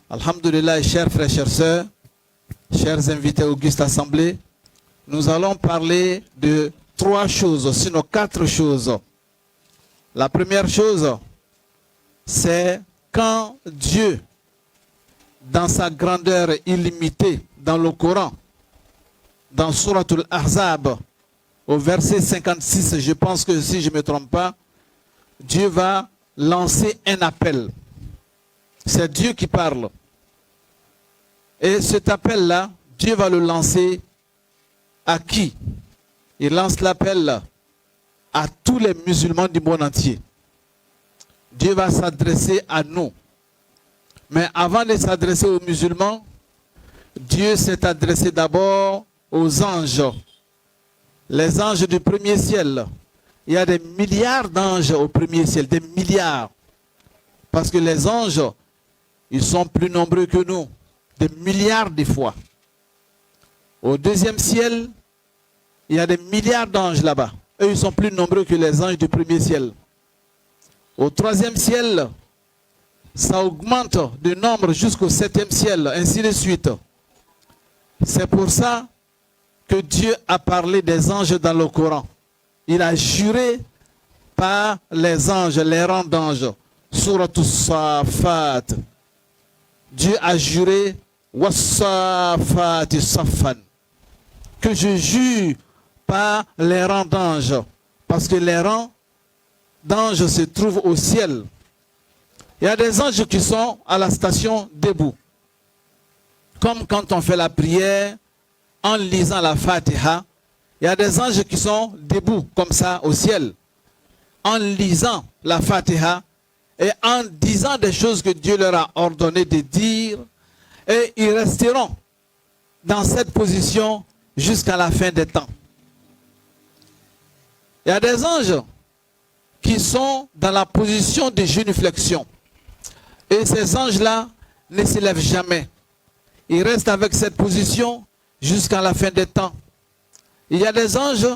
Alhamdulillah, chers frères, chères sœurs, chers invités auguste assemblée, nous allons parler de 3 choses, sinon 4 choses. La première chose, c'est quand Dieu, dans sa grandeur illimitée, dans le Coran, dans Surat al-Ahzab, au verset 56, je pense que si je ne me trompe pas, Dieu va lancer un appel. C'est Dieu qui parle. Et cet appel-là, Dieu va le lancer à qui? Il lance l'appel à tous les musulmans du monde entier. Dieu va s'adresser à nous. Mais avant de s'adresser aux musulmans, Dieu s'est adressé d'abord aux anges. Les anges du premier ciel. Il y a des milliards d'anges au premier ciel, des milliards. Parce que les anges, ils sont plus nombreux que nous, des milliards de fois. Au deuxième ciel, il y a des milliards d'anges là-bas. Eux, ils sont plus nombreux que les anges du premier ciel. Au troisième ciel, ça augmente de nombre jusqu'au 7e ciel, ainsi de suite. C'est pour ça que Dieu a parlé des anges dans le Coran. Il a juré par les anges, les rangs d'anges. Surat As-Saffat. Dieu a juré Was-Saffat Saffan. Que je jure par les rangs d'anges. Parce que les rangs d'anges se trouvent au ciel. Il y a des anges qui sont à la station debout. Comme quand on fait la prière en lisant la Fatiha. Il y a des anges qui sont debout comme ça au ciel. En lisant la Fatiha et en disant des choses que Dieu leur a ordonné de dire. Et ils resteront dans cette position jusqu'à la fin des temps. Il y a des anges qui sont dans la position de génuflexion. Et ces anges-là ne se lèvent jamais. Ils restent avec cette position jusqu'à la fin des temps. Il y a des anges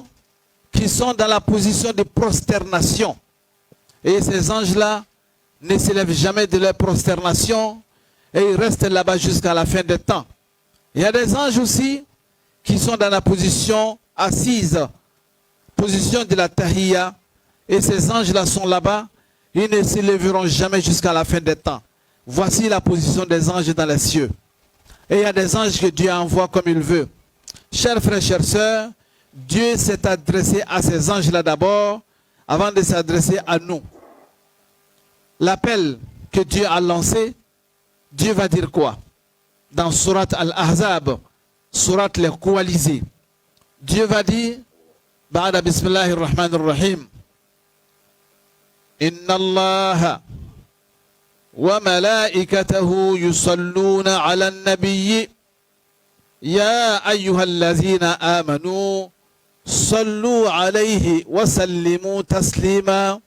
qui sont dans la position de prosternation. Et ces anges-là ne se lèvent jamais de leur prosternation et ils restent là-bas jusqu'à la fin des temps. Il y a des anges aussi qui sont dans la position assise, position de la tahiyya. Et ces anges-là sont là-bas, ils ne se lèveront jamais jusqu'à la fin des temps. Voici la position des anges dans les cieux. Et il y a des anges que Dieu envoie comme il veut. Chers frères, chères sœurs, Dieu s'est adressé à ces anges-là d'abord, avant de s'adresser à nous. L'appel que Dieu a lancé, Dieu va dire quoi? Dans Surat Al-Ahzab, Surat les coalisés. Dieu va dire, Ba'ada Bismillahir Rahmanir Rahim, Inna Allah wa malaikatahu yusalluna ala nabiyyi ya ayyuhallazina amanu sallu alayhi wa sallimu taslima.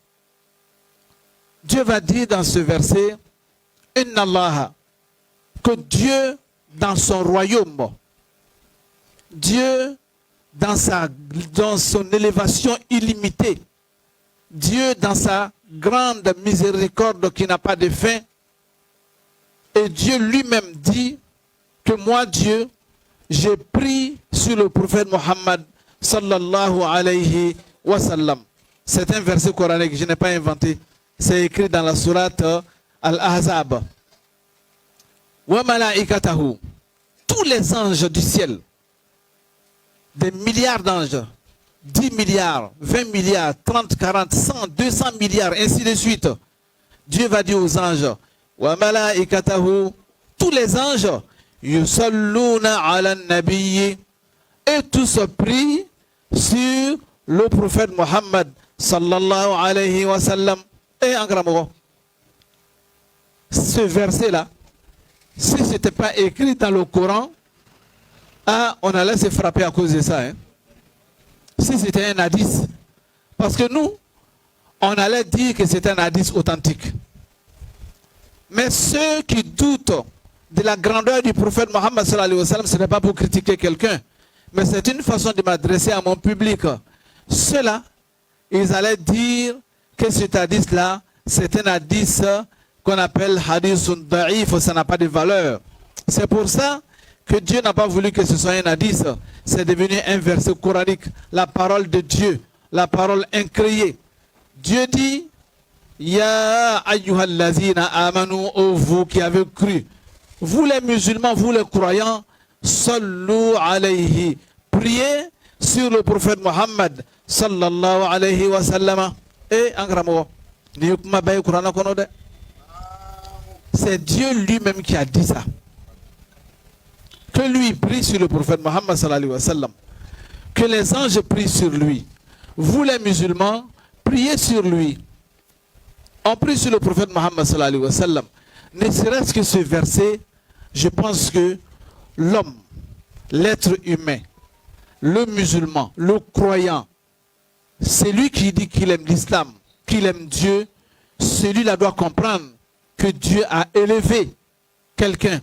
Dieu va dire dans ce verset, Inna Allah, que Dieu dans son royaume, Dieu dans son élévation illimitée, Dieu dans sa grande miséricorde qui n'a pas de fin, et Dieu lui-même dit que moi Dieu, j'ai pris sur le prophète Mohammed sallallahu alayhi wa sallam. C'est un verset coranique que je n'ai pas inventé. C'est écrit dans la sourate Al-Ahzab. Wa malaikatahu, tous les anges du ciel, des milliards d'anges, 10 milliards, 20 milliards, 30, 40, 100, 200 milliards, ainsi de suite. Dieu va dire aux anges, wa malaikatahu, tous les anges, yusalluna ala nabiyyi, et tous prient sur le prophète Mohammed sallallahu alayhi wa sallam. Et en grand mot, ce verset-là, si ce n'était pas écrit dans le Coran, on allait se frapper à cause de ça. Hein? Si c'était un hadith. Parce que nous, on allait dire que c'est un hadith authentique. Mais ceux qui doutent de la grandeur du prophète Mohammed sallallahu alayhi wa sallam, ce n'est pas pour critiquer quelqu'un, mais c'est une façon de m'adresser à mon public. Ceux-là, ils allaient dire que cet hadith-là, c'est un hadith qu'on appelle hadithun da'if, ça n'a pas de valeur. C'est pour ça que Dieu n'a pas voulu que ce soit un hadith. C'est devenu un verset coranique, la parole de Dieu, la parole incréée. Dieu dit, Ya ayyuhallazina amanu, ô vous qui avez cru, vous les musulmans, vous les croyants, sallu alayhi, priez sur le prophète Muhammad sallallahu alayhi wa sallam. Et en grammo, c'est Dieu lui-même qui a dit ça. Que lui prie sur le prophète Muhammad sallallahu alayhi wa sallam. Que les anges prient sur lui. Vous les musulmans, priez sur lui. On prie sur le prophète Muhammad sallallahu alayhi wa sallam. Ne serait-ce que ce verset, je pense que l'homme, l'être humain, le musulman, le croyant, c'est lui qui dit qu'il aime l'islam, qu'il aime Dieu. Celui-là doit comprendre que Dieu a élevé quelqu'un.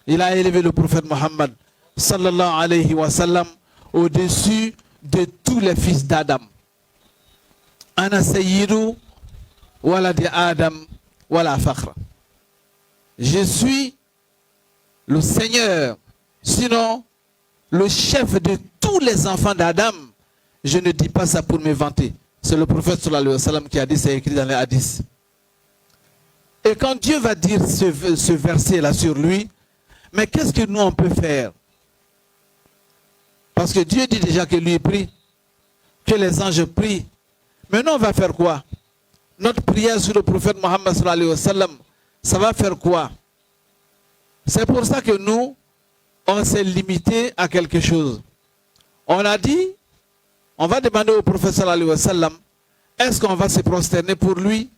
Il a élevé le prophète Muhammad sallallahu alayhi wa sallam au-dessus de tous les fils d'Adam. Ana sayyidu waladi Adam wala fakhra. Je suis le Seigneur, sinon le chef de tous les enfants d'Adam. Je ne dis pas ça pour me vanter. C'est le prophète sallallahu alayhi wa sallam qui a dit, c'est écrit dans les hadiths. Et quand Dieu va dire ce verset-là sur lui, mais qu'est-ce que nous on peut faire? Parce que Dieu dit déjà que lui prie, que les anges prient. Mais nous on va faire quoi? Notre prière sur le prophète Muhammad sallallahu alayhi wa sallam, ça va faire quoi? C'est pour ça que nous, on s'est limité à quelque chose. On a dit, on va demander au prophète sallallahu alayhi wa sallam, est-ce qu'on va se prosterner pour lui?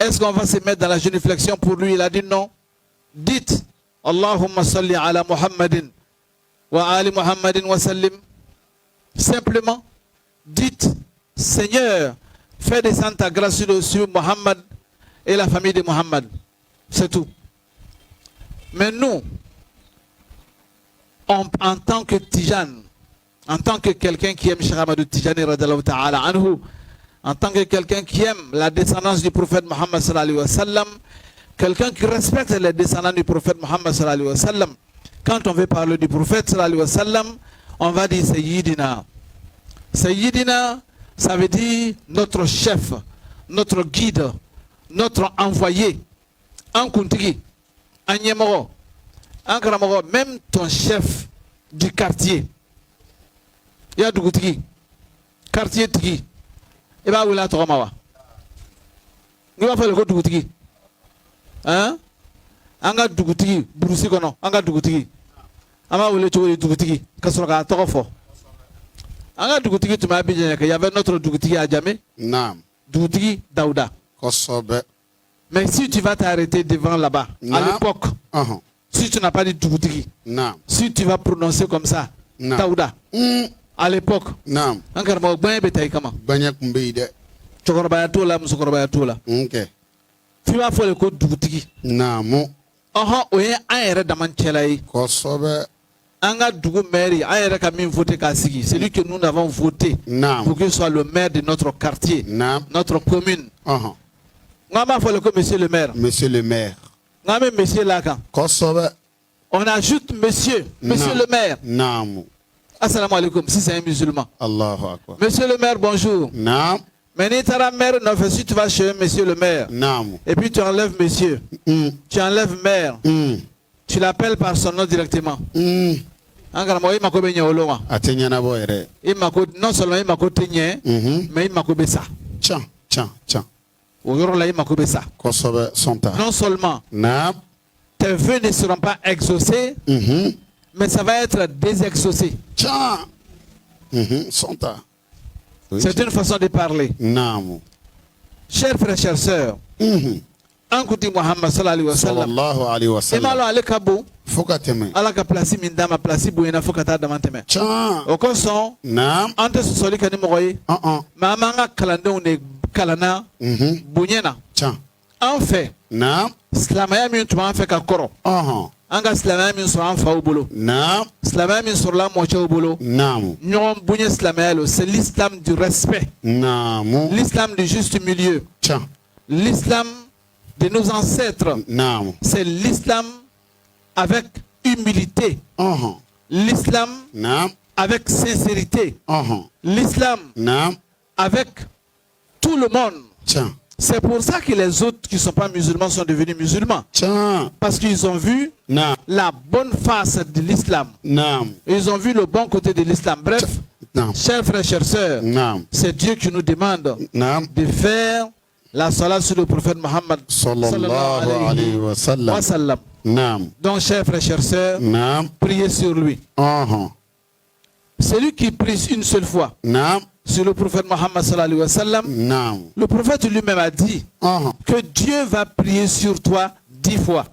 Est-ce qu'on va se mettre dans la génuflexion pour lui? Il a dit non. Dites, Allahumma salli ala Muhammadin wa ali Muhammadin wa sallim. Simplement, dites, Seigneur, fais descendre ta grâce sur Muhammad et la famille de Muhammad. C'est tout. Mais nous, en tant que Tijane, en tant que quelqu'un qui aime Cheikh Ahmadou Tijani radhiyallahu ta'ala anhu, en tant que quelqu'un qui aime la descendance du prophète Muhammad sallallahu alayhi wa sallam, quelqu'un qui respecte les descendants du prophète Muhammad sallallahu alayhi wa sallam, quand on veut parler du prophète sallallahu alayhi wa sallam, on va dire Sayyidina. Sayyidina, ça veut dire notre chef, notre guide, notre envoyé. En Kuntigi, en Yemoro, en Gramoro, même ton chef du quartier. Il y a du quartier Tigi. Et bien, vous l'avez trouvé. Vous allez faire le coup de hein? Anga dugutigi, Brusi kono, anga dugutigi. Ama wule chouri dugutigi, kasroka tokofo. Anga dugutigi tu m'as bien qu'il y avait notre dugutigi à jamais. Naam. Dugutigi Daouda. Kosobe. Mais si tu vas t'arrêter devant là-bas, à l'époque, si tu n'as pas dit dugutigi, si tu vas prononcer comme ça, Daouda. À l'époque, encore moi, ben betaï comment? Banyak mbide. Chokorobaya tola, musokorobaya tola. Ok. Tu vas faire le code dugutigi. Namu. Oye aère d'amantelai. Kosobe. Anga dugu maire, aère kamin voté kasigi. C'est lui que nous avons voté pour qu'il soit le maire de notre quartier, notre commune. Ngama faut le code monsieur le maire. Monsieur le maire. Ngame monsieur Laka. Kosobe. On ajoute monsieur le maire. Namu. Assalamu alaikum, si c'est un musulman. Allahu Akbar. Monsieur le maire, bonjour. Naam. Mais ni ta mère, non, si tu vas chez monsieur le maire. Naam. Et puis tu enlèves monsieur. Tu enlèves maire. Tu l'appelles par son nom directement. Non seulement il m'a côté, mais il m'a côté ça. Tiens. Non seulement tes vœux ne seront pas exaucés, mais ça va être désexaucé. C'est une façon de parler. Chers frères, chères sœurs, Ankouti Muhammad sallallahu alayhi wa sallam. Imalo alekabo. Fokateme. Alaka place mindama place bouena fokata damanteme. Okoson. Ante soli kani mogoye. Mamanga kalande ne kalana. Bunyena. En fait. Slamaya min tuma fait ka koro. Anga slamaya min so an fa obolo. Slamaya min sur la moitié obolo. Nyon bunye slamaya c'est l'islam du respect. L'islam du juste milieu. L'islam de nos ancêtres, Naam. c'est l'islam avec humilité, l'islam Naam. avec sincérité, l'islam Naam. avec tout le monde. Tiens. C'est pour ça que les autres qui ne sont pas musulmans sont devenus musulmans. Tiens. Parce qu'ils ont vu Naam. la bonne face de l'islam. Naam. Ils ont vu le bon côté de l'islam. Bref, Naam. chers frères, chères sœurs, Naam. c'est Dieu qui nous demande Naam. de faire la salat sur le prophète Mohammed Sallallahu alayhi wa sallam. wa sallam. Naam. Donc, chers frères, chères sœurs, Naam. priez sur lui. Celui qui prie une seule fois Naam. sur le prophète Mohammed sallallahu alayhi wa sallam, Naam. le prophète lui-même a dit que Dieu va prier sur toi 10 fois.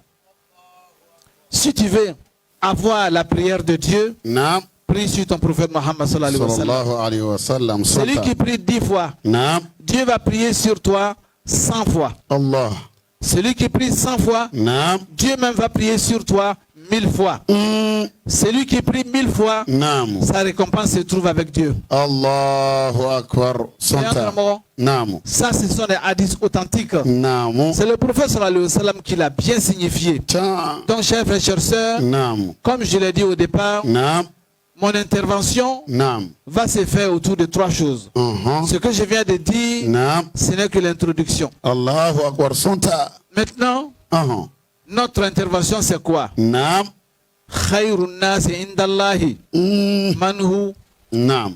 Si tu veux avoir la prière de Dieu, Naam. prie sur ton prophète Mohammed sallallahu alayhi wa sallam. Sallallahu alayhi wa sallam. Celui qui prie 10 fois, Naam. Dieu va prier sur toi 100 fois. Allah. Celui qui prie 100 fois, Naam. Dieu même va prier sur toi 1000 fois. Celui qui prie 1000 fois, Naam. sa récompense se trouve avec Dieu. Allahu akbar. C'est un Santa. mot. Naam. Ça, ce sont des hadiths authentiques. Naam. C'est le prophète sallallahu alayhi wa sallam qui l'a bien signifié. Tiens. Donc, chers frères, chères sœurs, Naam. comme je l'ai dit au départ, Naam. mon intervention Naam. va se faire autour de 3 choses. Ce que je viens de dire, Naam. ce n'est que l'introduction. Allahu akbar. Santa. Maintenant, notre intervention, c'est quoi? Naam. Khayrun nas indallahi manhu. Naam.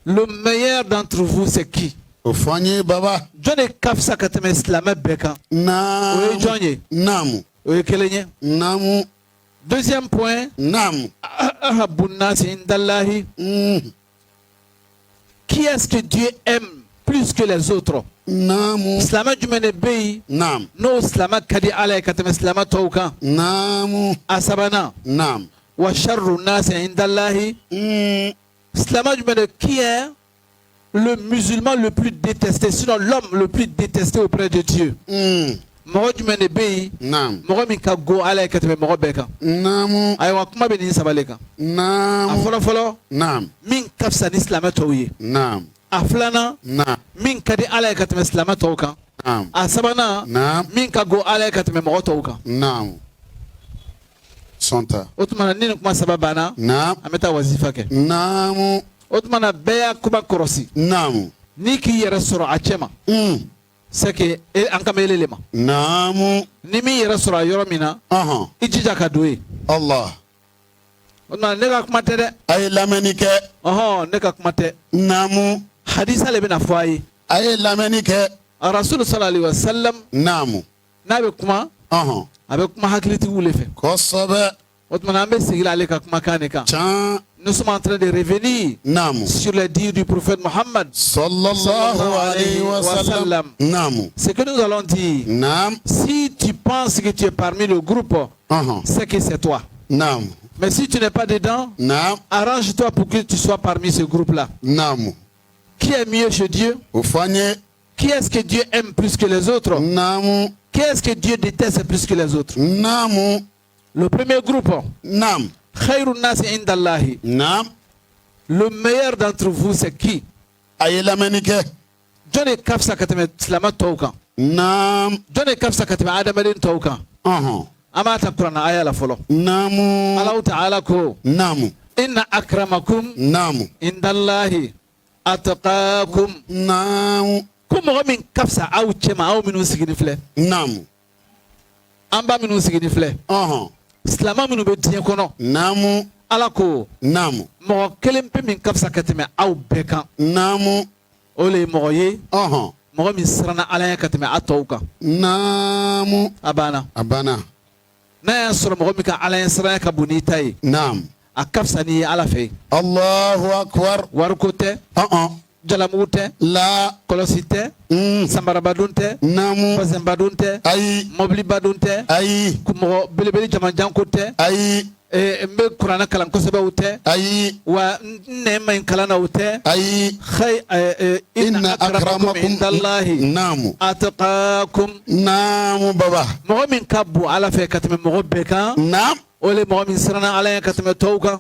Le meilleur d'entre vous, c'est qui? Ufanye baba. Johnny Kafsa Katame Islamé Beka. Naam. Oui, Johnny. Naam. Oui, Kelenye. Naam. Deuxième point, Naam. Ahabun nas indallahi. Qui est-ce que Dieu aime plus que les autres? Naam. Islamé Jumene Bey. Naam. No Islamé Kadi Alay Katame Islamé Toukan. Naam. Asabana. Naam. Wa sharrun nas indallahi. Islamé Jumene, qui est le musulman le plus détesté, sinon l'homme le plus détesté auprès de Dieu? Mɔgɔ jumɛn de bɛ yen mɔgɔ min ka go ala ye ka tɛmɛ mɔgɔ bɛɛ kan ayiwa kuma bɛ nin saba de kan a fɔlɔ-fɔlɔ min ka fisa ni silamɛ tɔw ye a filanan min ka di ala ye ka tɛmɛ silamɛ tɔw kan a sabanan min ka go ala ye ka tɛmɛ mɔgɔ tɔw kan o tuma na ni nin kuma saba banna an bɛ taa wazifa kɛ o tuma na bɛɛ y'a kuma kɔrɔsi n'i k'i yɛrɛ sɔrɔ a cɛ ma c'est que an ka mele le ma ni min yɛrɛ sɔrɔ a yɔrɔ min na i jija ka don yen Allah o tuma ne ka kuma tɛ dɛ a ye lamɛnni kɛ ne ka kuma tɛ hadisa le bɛna fɔ a ye a ye lamɛnni kɛ a rasulu sallallahu alaihi wa sallam n'a bɛ kuma a bɛ kuma hakilitigiw le fɛ kosɛbɛ o tuma na an bɛ segin ale ka kumakan de kan nous sommes en train de revenir sur les dires du prophète Mohammed sallallahu alayhi wa sallam. Ce que nous allons dire, si tu penses que tu es parmi le groupe, c'est que c'est toi. Mais si tu n'es pas dedans, arrange-toi pour que tu sois parmi ce groupe-là. Qui est mieux chez Dieu? Qui est-ce que Dieu aime plus que les autres? Qui est-ce que Dieu déteste plus que les autres? Le premier groupe. Khayrun nas indallahi. Le meilleur d'entre vous, c'est qui? Johnny Kafsa Katame Islama Toukan. Johnny Kafsa Katame Adamadin Toukan. Amata Quran aya la folo. Allah Ta'ala ko. Inna akramakum indallahi atqakum. Kumo min Kafsa au chema au minu signifié. Amba minu signifié. Islama minnu bɛ diɲɛ kɔnɔ ala ko mɔgɔ kelen pe min ka fisa ka tɛmɛ aw bɛɛ kan o le ye mɔgɔ ye mɔgɔ min siranna ala ɲɛ ka tɛmɛ a tɔw kan a banna n'a y'a sɔrɔ mɔgɔ min ka ala ɲɛ siranya ka bon n'i ta ye a ka fisa n'i ye ala fɛ Allahu akbar wariko tɛ jalamugu tɛ kɔlɔsi tɛ sanbarabadon tɛ bazɛnbadon tɛ mɔbilibadon tɛ mɔgɔ belebele jamajanko tɛ n bɛ kuranɛ kalan kosɛbɛ o tɛ wa n nɛn ma ɲi kalan na o tɛ inna akramakum indallahi atqakum mɔgɔ min ka bon ala fɛ ka tɛmɛ mɔgɔ bɛɛ kan o le mɔgɔ min siranna ala ɲɛ ka tɛmɛ tɔw kan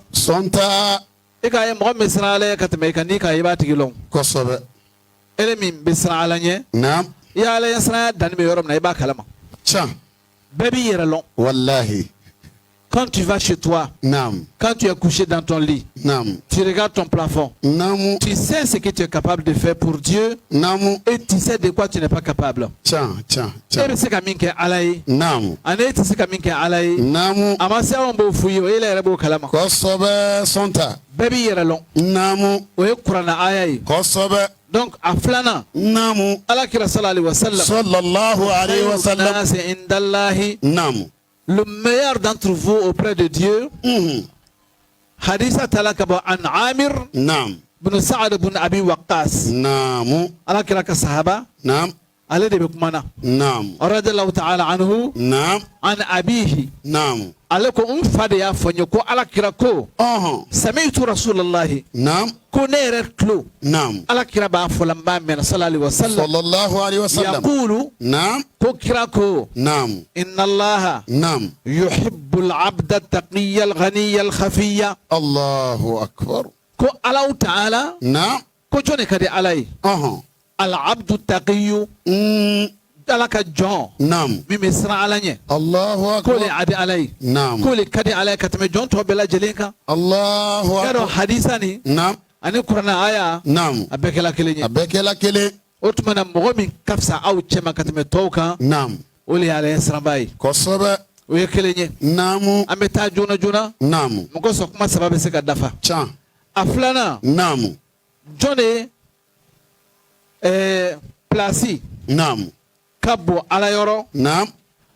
e k'a ye mɔgɔ min siran ala ɲɛ ka tɛmɛ i kan n'i k'a ye i b'a tigi lɔn kosɛbɛ e min bɛ siran ala ɲɛ i ye ala ɲɛ siranya danni bɛ yɔrɔ min na i b'a kalama Tiens. Baby yeralon. Wallahi. Quand tu vas chez toi, Naam. quand tu es couché dans ton lit, Naam. tu regardes ton plafond. Naam. Tu sais ce que tu es capable de faire pour Dieu Naam. et tu sais de quoi tu n'es pas capable. Tiens. Et c'est comme que Alaï. Naam. Ane tu sais comme que Alaï. Naam. Amase on bo fuyo ele rebo kalama. Kosobe sonta. Baby yeralon. Naam. Oye Qur'ana ayayi. Kosobe. Donc à flana. Naam. Allah kira sallallahu alayhi wa sallam. Sallallahu alayhi wa sallam. Nas indallahi. Naam. Le meilleur d'entre vous auprès de Dieu. Haditha talakabo an Amir. Naam. Ibn Sa'ad ibn Abi Waqqas. Naam. Allah kira ka sahaba. Naam. Ale de bekumana. Naam. Radiyallahu ta'ala anhu. Naam. An abihi. Naam. Ale ko fade ya fonyo ko Allah kira ko. Sami'tu Rasulullahi. Naam. Ko nere klo. Naam. Allah kira ba folamba men sallallahu alayhi wa sallam. Sallallahu alayhi wa sallam. Yaqulu. Naam. Ko kira ko. Naam. Inna Allah. Naam. يحب العبد التقي الغني الخفي. الله أكبر. كو الله تعالى. نعم. كو جوني كدي علي. العبد التقي. دلك جون. نعم. ممسرا علي. الله أكبر. كولي عدي علي. نعم. كولي كدي علي كتم جون تو بلا جلينكا. الله أكبر. كانوا حديثاني. نعم. أنا قرآن آية. نعم. أبكلا كلي. أبكلا كلي. أتمنى مغمي كفسا أو تشما كتم توكا. نعم. ولي عليه سرباي. كسبة. ويكلي. نعم. أمتا جونا جونا. نعم. مكوسو كما سبب سكا دفا. تشان. أفلانا. نعم. Johnny Plasi. Naam. Kabo alayoro. Naam.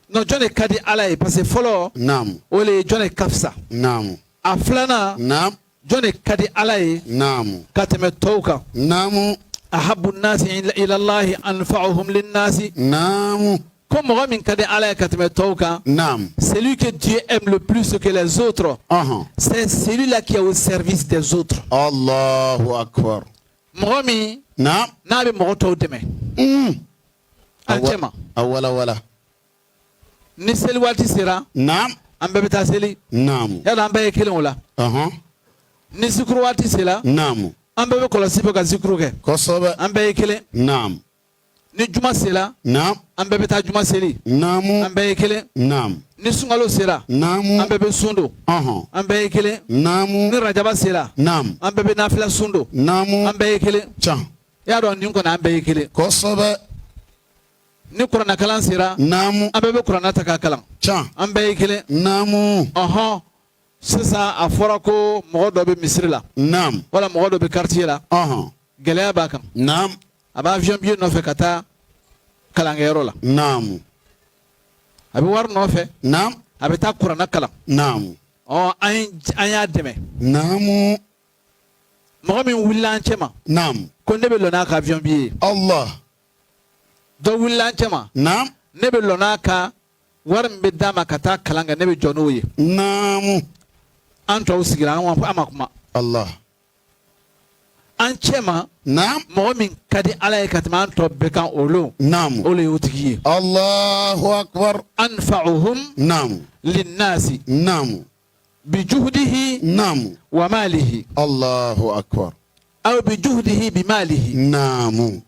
No Johnny kadi alay parce que follow. Naam. Ole Johnny kafsa. Naam. Aflana. Naam. Johnny kadi alay. Naam. Kateme toka. Naam. أحب الناس إلى الله أنفعهم للناس. Naam. Comme Mohamed kadi alay kateme toka. Naam. Celui que Dieu aime le plus que les autres. C'est celui-là qui est au service des autres. Allahu Akbar. Mohamed. Naam. Nabi mogoto deme. Alchema. Awala wala. Ni seli wati sera. Naam. Ambe beta seli. Naam. Yala ambe kelen wala. Ni zikru wati sela. Naam. Ambe be kolosi be ka zikru ke. Kosobe. Ambe kelen. Naam. Ni juma sela. Naam. Ambe beta juma seli. Naam. Ambe kelen. Naam. Ni sungalo sera. Naam. Ambe be sundo. Ambe kelen. Naam. Ni rajaba sela. Naam. Ambe be nafila sundo. Naam. Ambe kelen. Chan. Yaro ni ko na ambe kelen. Kosobe. Ni Qur'an kalan sera. Naam. Ambe be Qur'an ta ka kalan. Chan. Ambe kelen. Naam. Sisan a fɔra ko mɔgɔ dɔ bɛ misiri la. Naam. Wala mɔgɔ dɔ bɛ quartier la. Gɛlɛya b'a kan. Naam. A bɛ avion billet nɔfɛ ka taa kalankɛyɔrɔ la. Naam. A bɛ wari nɔfɛ. Naam. A bɛ taa kuranna kalan. Naam. An y'a dɛmɛ. Naam. Mɔgɔ min wulila an cɛ ma. Naam. Ko ne bɛ lɔ n'a ka avion billet ye. Allah. Dɔ wulila an cɛ ma. Naam. Ne bɛ lɔ n'a ka wari min bɛ d'a ma ka taa kalan kɛ ne bɛ jɔ n'o ye. Naam. An tɔw sigira an ma kuma. Allah. An cɛ ma. Naam. Mɔgɔ min ka di Ala ye ka tɛmɛ an tɔ bɛɛ kan o lo. Naam. O le y'o tigi ye. Allahu Akbar. Anfa'uhum. Naam. Linnasi. Naam. Bijuhdihi. Naam. Wa malihi. Allahu Akbar. Aw bijuhdihi bimalihi. Naam.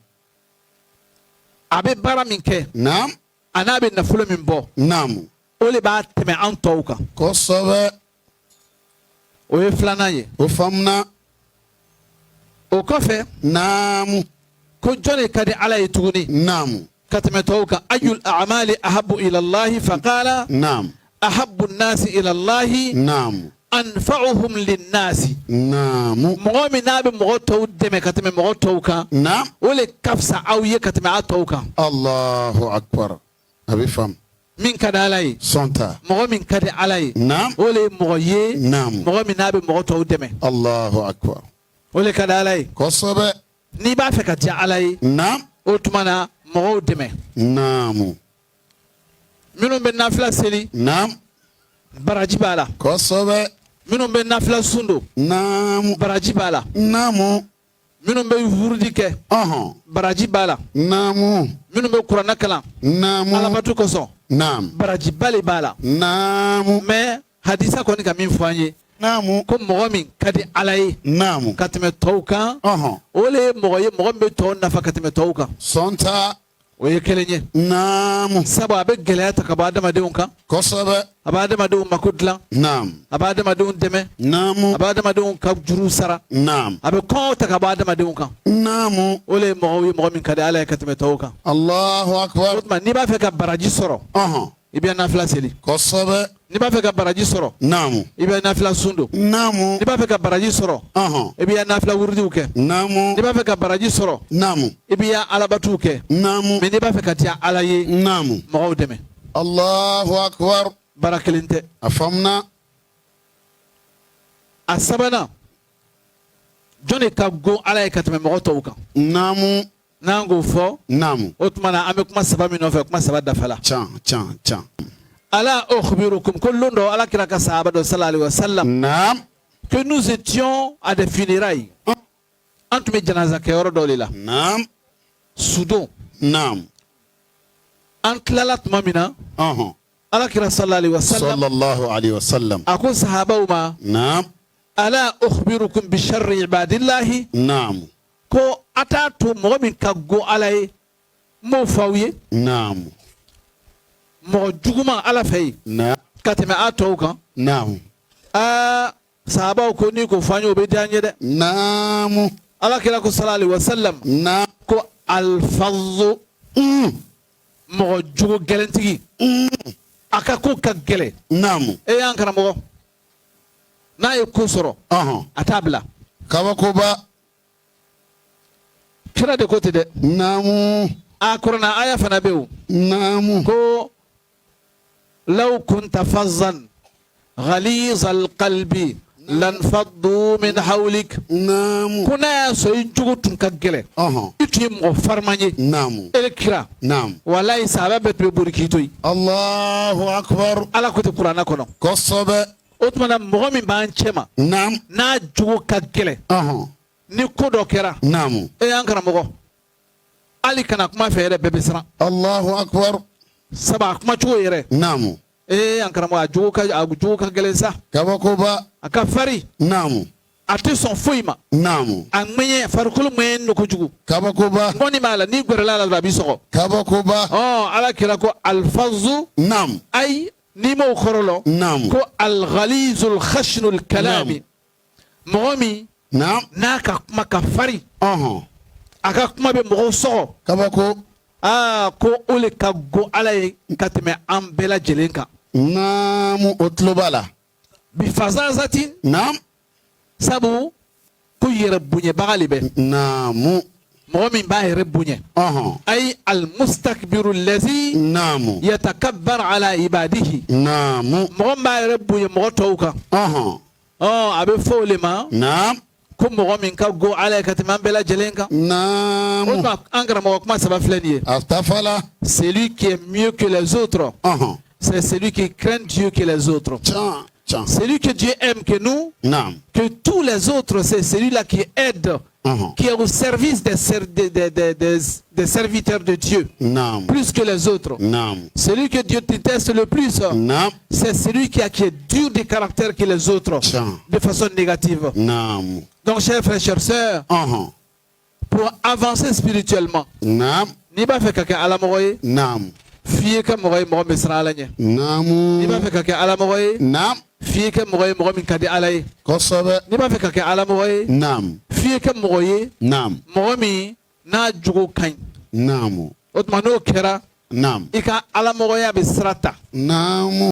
A bɛ baara min kɛ. Naam. A n'a bɛ nafolo min bɔ. Naam. O le b'a tɛmɛ an tɔw kan. Kosɛbɛ. O ye filanan ye. O faamuna. O kɔfɛ. Naam. Ko jɔn de ka di Ala ye tuguni. Naam. Ka tɛmɛ tɔw kan. Ayul a'mali ahabbu ila Allahi faqala. Naam. Ahabbu nasi ila Allahi. Naam. Anfa'uhum linnasi. Naam. Mɔgɔ min n'a bɛ mɔgɔ tɔw dɛmɛ ka tɛmɛ mɔgɔ tɔw kan. Naam. O le ka fisa aw ye ka tɛmɛ a tɔw kan. Allahu Akbar. A bɛ faamu. Min ka di Ala ye. Sɔnta. Mɔgɔ min ka di Ala ye. Naam. O le ye mɔgɔ ye. Naam. Mɔgɔ min n'a bɛ mɔgɔ tɔw dɛmɛ. Allahu Akbar. O le ka di Ala ye. Kosɛbɛ. N'i b'a fɛ ka diya Ala ye. Naam. O tuma na mɔgɔw dɛmɛ. Naam. Minnu bɛ nafila seli. Naam. Baraji b'a la. Kosɛbɛ. Minnu bɛ nafila sundo. Naam. Baraji b'a la. Naam. Minnu bɛ wurudi kɛ. Baraji b'a la. Naam. Minnu bɛ kuranna kalan. Naam. Alabato kosɔn. Naam. Baraji bale b'a la. Naam. Mais hadisa kɔni ka min fɔ an ye. Naam. Ko mɔgɔ min ka di Ala ye. Naam. Ka tɛmɛ tɔw kan. O le ye mɔgɔ ye mɔgɔ min bɛ tɔw nafa ka tɛmɛ tɔw kan. Sɔnta. o ye kelen ye. Naamu. Sabu a bɛ gɛlɛya ta ka bɔ adamadenw kan. Kosɛbɛ. A b'a adamadenw mako dilan. Naam. A b'a adamadenw dɛmɛ. Naamu. A b'a adamadenw ka juru sara. Naam. A bɛ kɔngɔ ta ka bɔ adamadenw kan. Naamu. O le ye mɔgɔw ye mɔgɔ min ka di Ala ye ka tɛmɛ tɔw kan. Allahu akbar. O tuma n'i b'a fɛ ka baraji sɔrɔ. I bɛ nafila seli. Kosɛbɛ. N'i b'a fɛ ka baraji sɔrɔ. Naamu. I bɛ nafila sun don. Naamu. N'i b'a fɛ ka baraji sɔrɔ. I bɛ nafila wurudiw kɛ. Naamu. N'i b'a fɛ ka baraji sɔrɔ. Naamu. I bɛ alabatuw kɛ. Naamu. Mais n'i b'a fɛ ka diya Ala ye. Naamu. Mɔgɔw dɛmɛ. Allahu akbar. Bara kelen tɛ. A faamuna. A sabanan jɔn de ka go Ala ye ka tɛmɛ mɔgɔ tɔw kan. Naamu. N'an k'o fɔ. Naamu. O tuma na an bɛ kuma saba min nɔfɛ kuma saba dafala. Can. Ala ukhbirukum ko lon dɔ Ala kira ka sahaba dɔ sallallahu alayhi wa sallam. Naam. Que nous étions à des funérailles. An tun bɛ janaza kɛyɔrɔ dɔ de la. Naam. Sudon. Naam. An tilala tuma min na. Ala kira sallallahu alayhi wa sallam. Sallallahu alayhi wa sallam. A ko sahabaw ma. Naam. Ala ukhbirukum bi sharri ibadillahi. Naam. Ko a t'a to mɔgɔ min ka go Ala ye. N b'o fɔ aw ye. Naam. Mɔgɔ juguman Ala fɛ yen. Naam. Ka tɛmɛ a tɔw kan. Naam. Sahabaw ko ni ko fɔ an ye o bɛ diya an ye dɛ. Naamu. Ala kira ko sallallahu alayhi wa sallam. Naam. Ko alfazu. Mɔgɔ jugu gɛlɛntigi. A ka ko ka gɛlɛ. Naamu. E y'an karamɔgɔ. N'a ye ko sɔrɔ. A t'a bila. Kabakoba. Kira de ko ten dɛ. Naamu. A kuranna aya fana bɛ yen. Naamu. Ko law kunta fazzan ghalizal qalbi lanfaddu min hawlik. Naamu. Ko n'a y'a sɔrɔ i jogo tun ka gɛlɛ. I tun ye mɔgɔ fariman ye. Naamu. E kira. Naam. Walayi sahaba bɛɛ tun bɛ bori k'i to yen. Allahu akbar. Ala ko ten kuranna kɔnɔ. Kosɛbɛ. O tuma na mɔgɔ min b'an cɛ ma. Naam. N'a jogo ka gɛlɛ. Ni ko dɔ kɛra. Naamu. E y'an karamɔgɔ. Ali kana kuma fɛ yɛrɛ bɛɛ bɛ siran. Allahu akbar. Sabu a kuma cogo yɛrɛ. Naamu. An karamɔgɔ a jogo ka gɛlɛn sa. Kabakoba. A ka fari. Naamu. A tɛ sɔn foyi ma. Naamu. A ŋɛɲɛ farikolo ŋɛɲɛ don kojugu. Kabakoba. Ŋɔni b'a la n'i gɛrɛla a la dɔrɔn a b'i sɔgɔ. Kabakoba. Ala kira ko alfazu. Naam. Ayi n'i m'o kɔrɔ lɔ. Naam. Ko alghalizul khashnul kalami. Mɔgɔ min. Naam. N'a ka kuma ka fari. A ka kuma bɛ mɔgɔw sɔgɔ. Kabako. Ko o le ka go Ala ye ka tɛmɛ an bɛɛ lajɛlen kan. Naamu. O tulo b'a la. Bi fasazati. Naam. Sabu ko yɛrɛ bonyabaga le bɛ. Naamu. Mɔgɔ min b'a yɛrɛ bonya. Ayi almustakbiru lazi. Naamu. Yatakabbar ala ibadihi. Naamu. Mɔgɔ min b'a yɛrɛ bonya mɔgɔ tɔw kan. A bɛ fɔ o le ma. Naam. Ko mɔgɔ min ka go Ala ye ka tɛmɛ an bɛɛ lajɛlen kan. Naamu. O tuma an karamɔgɔ kuma saba filɛ nin ye. Astafala. Celui qui est mieux que les autres. C'est celui qui craint Dieu que les autres. Celui que Dieu aime que nous. Naam. Que tous les autres, c'est celui-là qui aide. Qui est au service des serviteurs de Dieu. Naam. Plus que les autres. Naam. Celui que Dieu déteste le plus. Naam. C'est celui qui est dur de caractère que les autres. De façon négative. Naam. Donc, chers frères, chères sœurs, pour avancer spirituellement, Naam. ni b'a fɛ ka kɛ Alamɔgɔ ye. Naam. F'i ye kɛ mɔgɔ ye mɔgɔ min bɛ siran Ala ɲɛ. Naamu. Ni b'a fɛ ka kɛ Alamɔgɔ ye. Naam. F'i ye kɛ mɔgɔ ye mɔgɔ min ka di Ala ye. Kosɛbɛ. Ni b'a fɛ ka kɛ Alamɔgɔ ye. Naam. F'i ye kɛ mɔgɔ ye. Naam. Mɔgɔ min n'a jogo ka ɲi. Naamu. O tuma n'o kɛra. Naam. I ka Alamɔgɔya bɛ sira ta. Naamu.